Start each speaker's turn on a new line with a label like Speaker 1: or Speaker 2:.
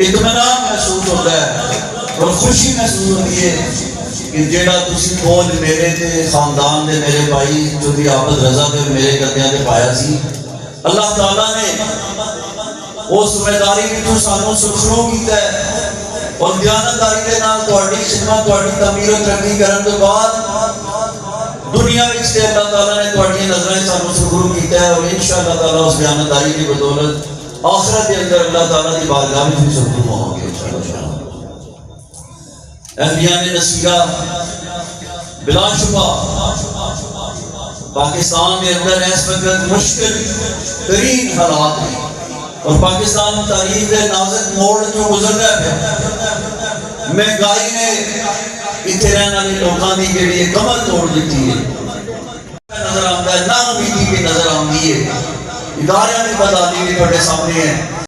Speaker 1: اطمینان محسوس ہوتا ہے اور خوشی محسوس ہوتی ہے کہ جیڑا تسی بوجھ میرے تے خاندان دے میرے بھائی چودھری عابد رضا دے میرے کندیاں تے پایا سی، اللہ تعالیٰ نے اس ذمہ داری وچوں سانوں سرخرو کیتا ہے اور دیانتداری دے نال تہاڈی خدمت تہاڈی تعمیر و ترقی کرن تو بعد دنیا وچ تے اللہ تعالیٰ نے تہاڈی نظراں سانوں سرخرو کیتا ہے اور انشاءاللہ تعالیٰ اس دیانتداری کی بدولت آخرت کے اندر اللہ تعالیٰ کی بارگاہ میں بھی سرخرو ہوں گے انشاءاللہ۔ اہلیان نصیرہ بلا شبہ پاکستان کے اندر اس وقت مشکل ترین حالات ہیں اور پاکستان تاریخ کے نازک موڑ جو گزر رہا ہے، مہنگائی نے اتنے رہنے والے لوگوں کی جڑی کمر توڑ دیتی ہے، نظر آتا ہے نا امیدی کی نظر آتی ہے، ادارے نے بدالی بھی بڑے سامنے ہیں۔